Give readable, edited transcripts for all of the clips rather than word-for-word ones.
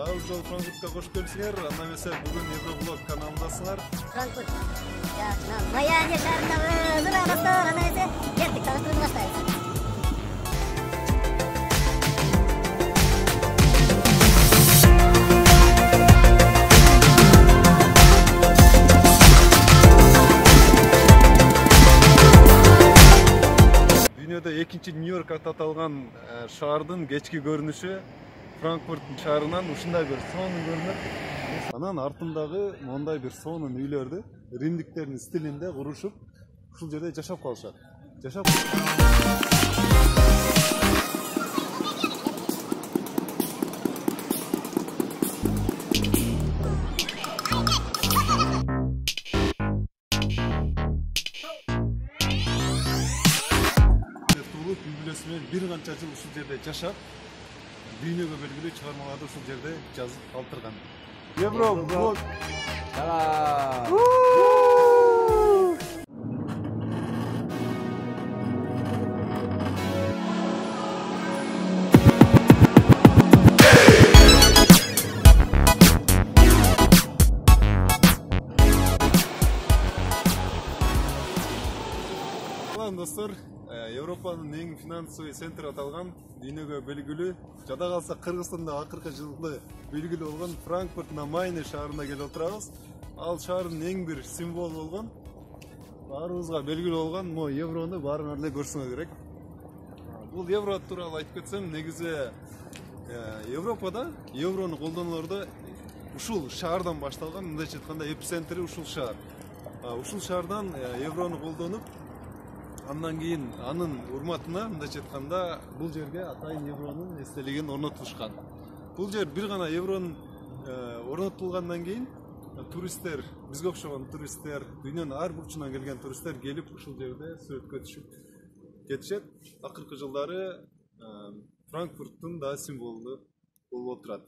Дагы жол Франкфуртка кош келипсиңер. Анда эмесе бүгүн Евроблог каналындасыңар. Франкфурт. Майами шаарындагы зыра достор, анда эмесе кеттик, таныштырууну баштайбыз. Дүйнөдө экинчи Нью-Йорк аты аталган шаардын кечки көрүнүшү Франкфурт шаарынан ушундай бир сонун көрүнөт. Анан артындагы мондай бир сонун үйлөрдү римдиктердин стилинде курушуп, ушул жерде жашап калышат. Bir kança jыл ушул жерде жашап, дүйнөгө белгилүү чыгармаларды ушул жерде жазып калтырган. Евроблог. Достор, Европанын эң финансовый центр аталган, дүйнөгө белгилүү, жада калса Кыргызстанда акыркы жылы белгилүү болгон Франкфурт на Майне шаарына келип отурабыз. Ал шаардын эң бир символу болгон, баарыбызга белгилүү болгон мо еврону баарыңар эле көрсөңөр керек. Бул евро тууралуу айтып кетсем, негизи Европада еврону колдонулордо ушул шаардан башталган, мындайча айтканда эпицентри ушул шаар. Ушул шаардан еврону колдонуп, андан кийин анын урматына, мындайча айтканда, бул жерге атайын евронун эстелигин орнотулушкан. Бул жер бир гана евронун орнотулгандан кийин туристтер, бизге окшогон туристтер, дүйнөнүн ар бурчунан келген туристтер келип ушул жерде сүрөткө түшүп кетишет. Акыркы жылдары Франкфурттун да символу болуп отурат.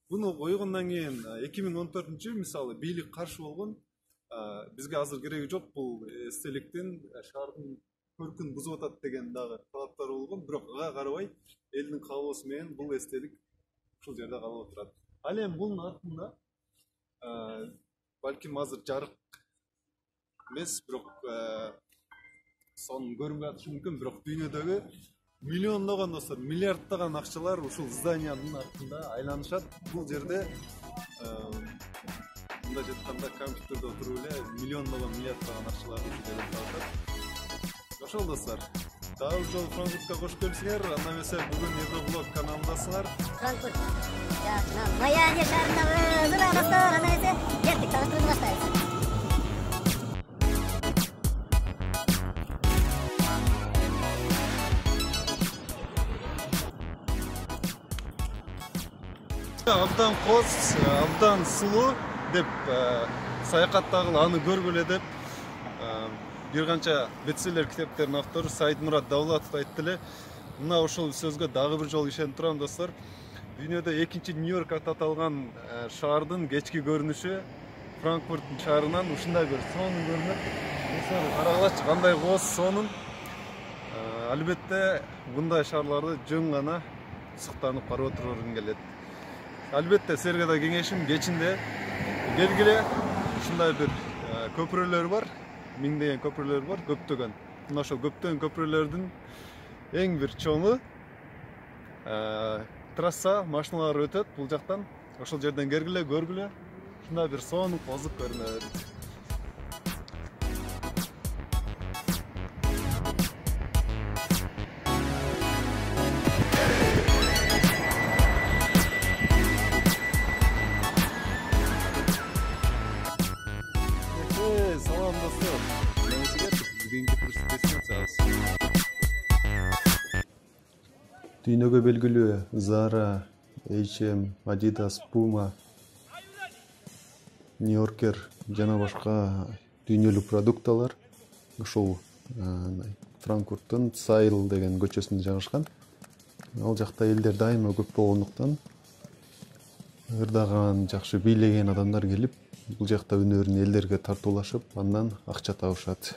Буну койгондон кийин 2014 мисалы бийлик каршы болгон, бизге азыр кереги жок бул эстеликтин, шаардын көркүн бузуп атат деген дагы талаптар болгон, бирок ага карабай элдин каалоосу менен бул эстелик ушул жерде калып отурат. Ал эми бунун артында балким азыр жарык эмес, бирок сонун көрүнбөй атышы мүмкүн, бирок дүйнөдөгү миллиондогон достор, миллиарддаган акчалар ушул зданиянын артында айланышат. Бул жерде мындайча айтканда компьютерде отуруп эле миллиондогон, миллиарддаган акчаларды ушул жерде табат. Ошол достор, дагы жол Франкфуртка кош келипсиңер. Анда эмесе бүгүн Евроблог каналындасыңар. Франкфурт. Майами шаарындагы зыра достор, анда эмесе кеттик, таныштырууну баштайбыз. Абдан коз, абдан сулуу деп саякаттагыла аны көргүлө деп бир канча бестселлер китептердин автору Саидмурат Давлатов айтты эле. Мына ошол сөзгө дагы бир жолу ишенип турам достор. Дүйнөдө экинчи Нью-Йорк аты аталган шаардын кечки көрүнүшү Франкфурт шаарынан ушундай бир сонун көрүнөт. Карагылачы кандай коз, сонун. Албетте мындай шаарларды жөн гана суктанып карап отургум келет. Албетте силерге да кеңешим, кечинде келгиле, ушундай бир көпүрөлөр бар, миңдеген көпүрөлөр бар, көптөгөн. Мына ошол көптөгөн көпүрөлөрдүн эң бир чоңу трасса, машиналар өтөт бул жактан. Ошол жерден келгиле, көргүлө. Ушундай бир сонун козук көрүнөт. Салам достор. Дүйнөгө белгилүү Zara, H&M, Adidas, Puma, Нью-Йоркер жана башка дүйнөлүк продукталар ушул Франкфурттун Сайл деген көчөсүндө жайгашкан. Ал жакта элдер дайыма көп болгондуктан ырдаган, жакшы бийлеген адамдар келип, бул жакта өнөрүн элдерге тартуулашып, андан акча табышат.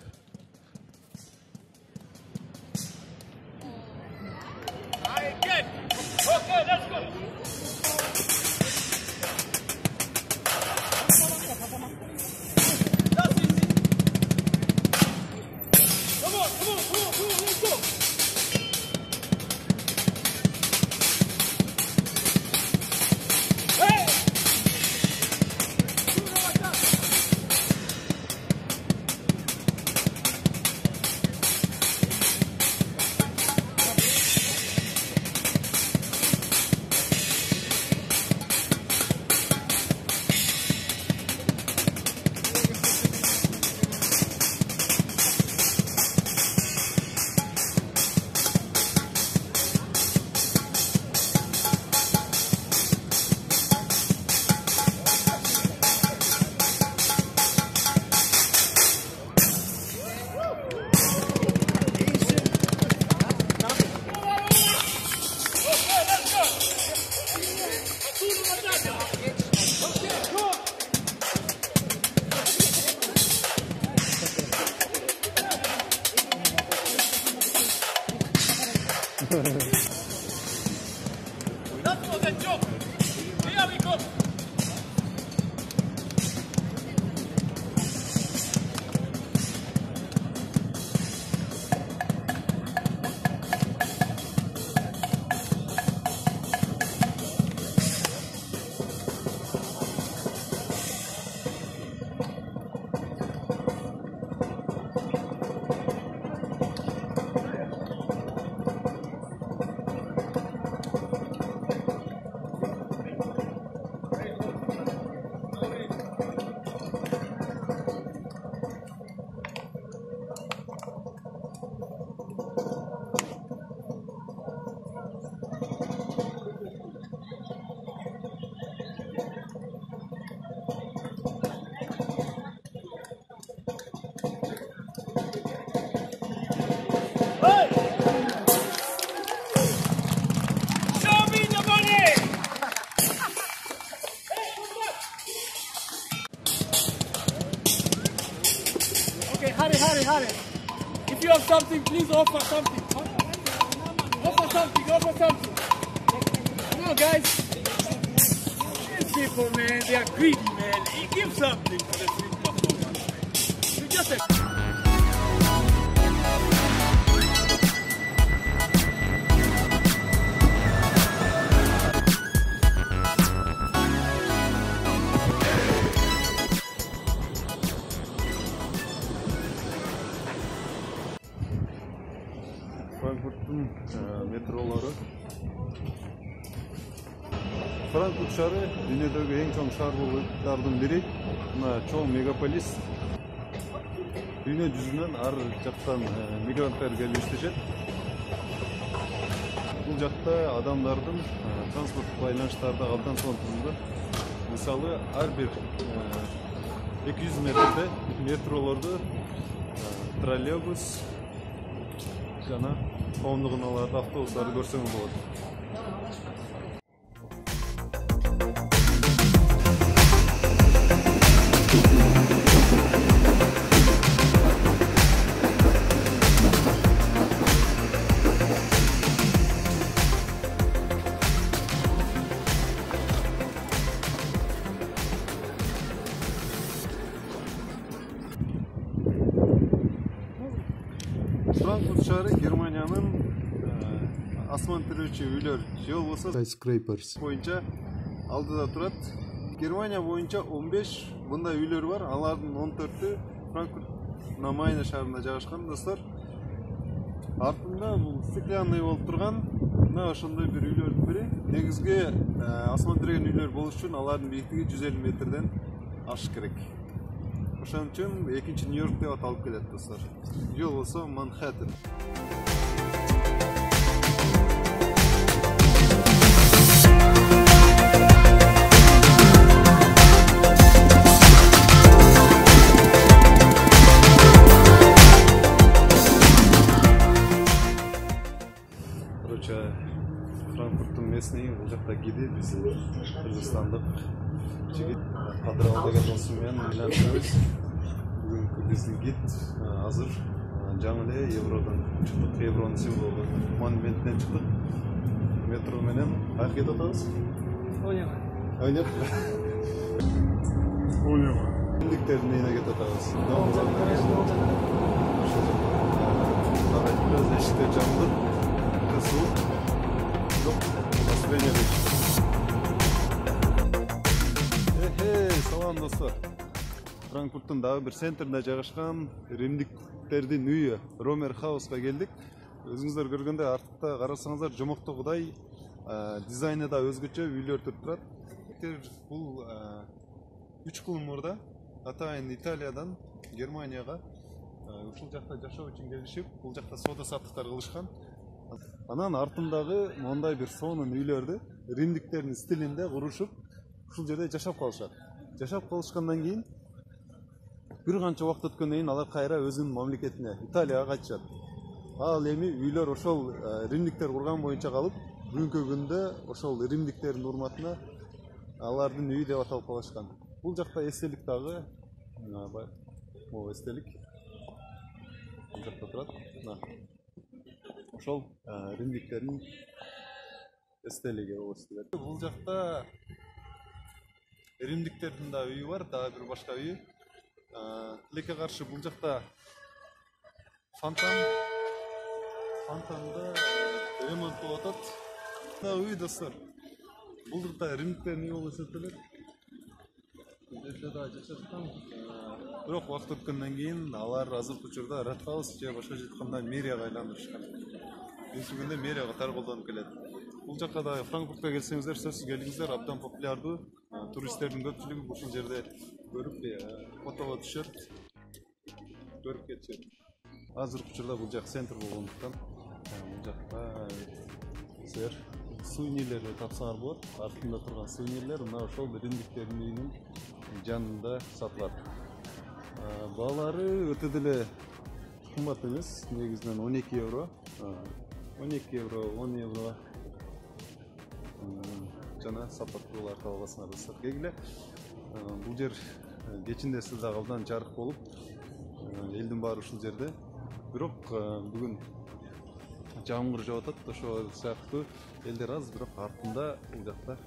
That was a joke. Here we go. Hurry. If you have something, please offer something. Offer something. Come on, guys. These people, man, they are greedy, man. Give something for the street performance. You just Frankfurt'un metroları. Frankfurt şehri dünyadagi eng chong shahar bo'lganlardan biri. Mына cho'ng megapolis. Dünya жүзүнөн ар жактан мигранттар келип иштешет. Бул жакта адамдардын транспорттук байланыштарды абдан сонтунду. Мисалы ар бир 200 метрде метролорду троллейбус жана коомдук унааларды автобустарды көрсөңүз болот. Frankfurt şehri Germaniyanın asman tırıcı üylör жол болсо skyscrapers боюнча алдыда турат. Германия боюнча 15 мындай үйлөр бар. Алардын 14-ü Frankfurt на Майне шаарында жайгашкан, достор. Артында бул стеклянный болуп турган мына ошондой бир үйлөрдүн бири. Негизги асман тиреген үйлөр болуш үчүн алардын бийиктиги 150 метрден ашыш керек. Ошон үчүн экинчи Нью-Йорк деп аталып келет, достор. Жол болсо Манхэттен. Короче, Франкфурттун местный бул жакта гиди биз Кыргызстандык жигит Кадырал деген досум менен үйлөнөбүз. Бүгүнкү биздин гид азыр жаңы эле Евродон чыктык. Евронун символу монументинен чыктык. Метро менен кайерге атабыз? Ойнема. Римдиктердин үйүнө кетип атабыз. Бираз эшиктер жабылып, суык. Жок, настроение бек. Салам достор. Франкфурттун дагы бир центринде жайгашкан римдиктердин үйү Ромер Хауска келдик. Өзүңүздөр көргөндөй артта карасаңыздар жомоктогудай дизайны да өзгөчө үйлөр турат. Бул 3 жыл мурда атайын Италиядан Германияга ушул жакта жашоо үчүн келишип, бул жакта соода саттыктар кылышкан. Анан артындагы мондай бир сонун үйлөрдү римдиктердин стилинде курушуп, ушул жерде жашап калышат. Жашап калышкандан кийин бир канча убакыт өткөндөн кийин алар кайра өзүнүн мамлекетине, Италияга кайтышат. Ал эми үйлөр ошол римдиктер курган боюнча калып, бүгүнкү күндө ошол римдиктердин урматына алардын үйү деп аталып калышкан. Бул жакта эстелик дагы, могу эстелик. Бул жакта турат. ошол римдиктердин эстелиги болот деп. Бул жакта римдиктердин да үйү бар, дагы бир башка үй. Тилекке каршы бул жакта фонтанда ремонт болуп атат. Мына үй достор. Бул жакта римдиктердин үйү болуп эсептелет. Бирок убакыт өткөндөн кийин алар азыркы учурда Red House же башка айтканда мэрияга айландырышкан. Бүгүнкү күндө мэрияга тар колдонуп келет. Бул жакка да Франкфуртка келсеңиздер, сөзсүз келиңиздер, абдан популярдуу. Туристтердин көпчүлүгү ушул жерде көрүп фотого түшөт, көрүп кетишет. Азыркы учурда бул жак центр болгондуктан бул жакта силер сувенирлерди тапсаңар болот. Артында турган сувенирлер мына ошол римдиктердин үйүнүн жанында сатылат. Баалары өтө деле кымбат эмес, негизинен 12 евро. 12 евро, 10 евро жана сапаттуулар таба аласыңар достор. Келгиле. Бул жер кечинде сиз дагы абдан жарык болуп, элдин баары ушул жерде. Бирок бүгүн жамгыр жаап атат, ошол сыяктуу элдер аз, бирок артында бул жакта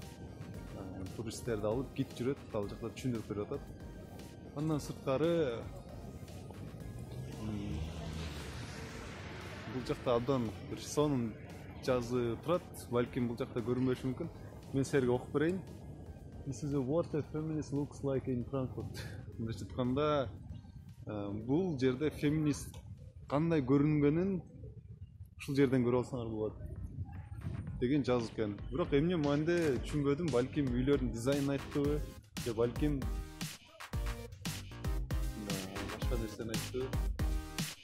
туристтерди алып кит жүрөт, ал жакта түшүндүрүп берип атат. Андан сырткары бул жакта абдан бир сонун жазы турат. Балким бул жакта көрүнбөшү мүмкүн. Мен силерге окуп берейин. This is what a feminist looks like in Frankfurt. Мындайча айтканда, бул жерде феминист кандай көрүнгөнүн ушул жерден көрүп алсаңар болот деген жазып экен. Бирок эмне маанде түшүнбөдүм. Балким үйлөрдүн дизайнын айттыбы, же балким башка нерсени айтты.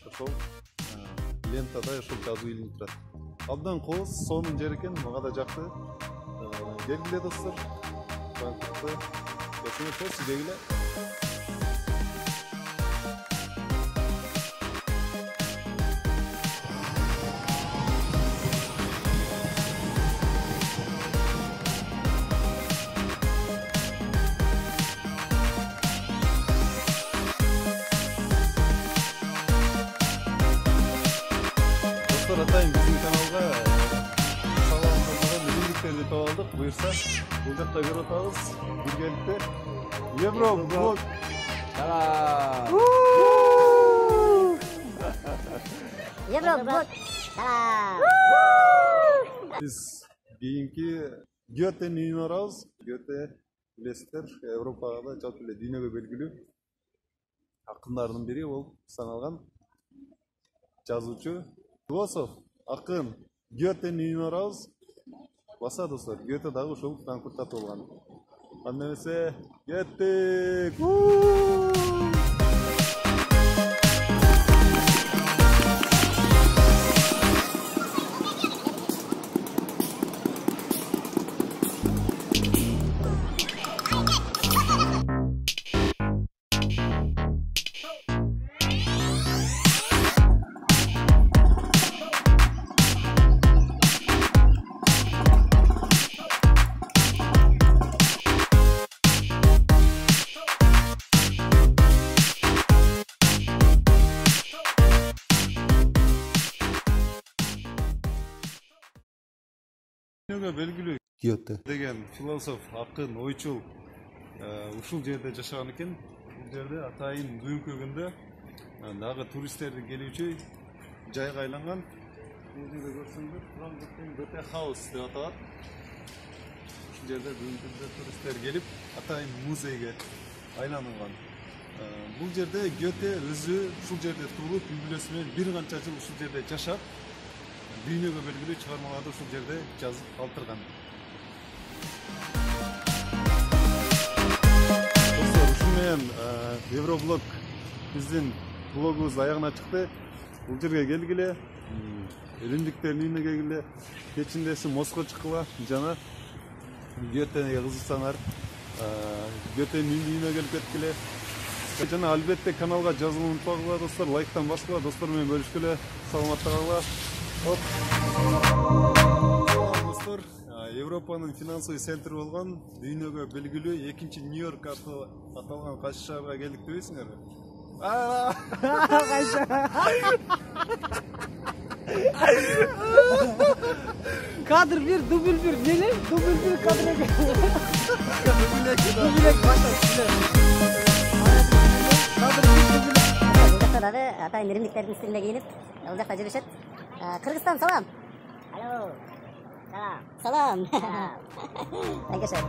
Ошол лентада ошол жазуу илинип турат. Абдан кооз, сонун жер экен, мага да жакты. Келгиле достор. Франкфуртта көрсөңөр, сиз келгиле. Атайын біздің каналға саламатсыздар, римдиктерди таап алдык. Буюрса, бул жакта көрүп атабыз. Биргеликте Евроблог. Салам. Евроблог. Салам. Биз кийинки Гётенин үйүнө барабыз. Гёте билесиздер, Европага да жалпы эле дүйнөгө белгилүү акындардын бири болуп саналган жазуучу. Философ, акын Гётенин үйүнө барабыз. Баса достор, Гёте дагы ушул Франкфуртта туулган. Анда эмесе, кеттик! Дүйнөгө белгилүү Гёте деген философ, акын, ойчул ушул жерде жашаган экен. Бул жерде атайын бүгүнкү күндө дагы туристтердин келүүчү жайга айланган. Бул жерде көрсөңүздөр, Франкфурттун Гёте Хаус деп аталат. Ушул жерде бүгүнкү күндө туристтер келип, атайын музейге айланган. Бул жерде Гёте өзү ушул жерде туулуп, үй-бүлөсү менен бир канча жыл ушул жерде жашап, дүйнөгө белгилүү чыгармаларды ушул жерде жазып калтырган. Достор, ушун менен Евроблог биздин блогубуз аягына чыкты. Бул жерге келгиле, римдиктердин үйүнө келгиле, кечиндеси Моско чыккыла жана Гётеге кызыксаңар, Гётенин үйүнө келип кеткиле. Жана албетте каналга жазылууну унутпагыла достор, лайктан баскыла, достор менен бөлүшкүлө, саламатта калгыла. Салам достор, Европанын финансовый центри болгон дүйнөгө белгилүү экинчи Нью-Йорк аталган кайсы шаарга келдик дебейсиңерби? Kadr bir, duble bir. Neli? Duble bir kadra gel. Duble başla. Olacakta tabi atayın irimliklerin üstünde giyinip olacakta жүрүшөт. Kırgızstan salam. Alo. Salam. Salam. Dankeschön.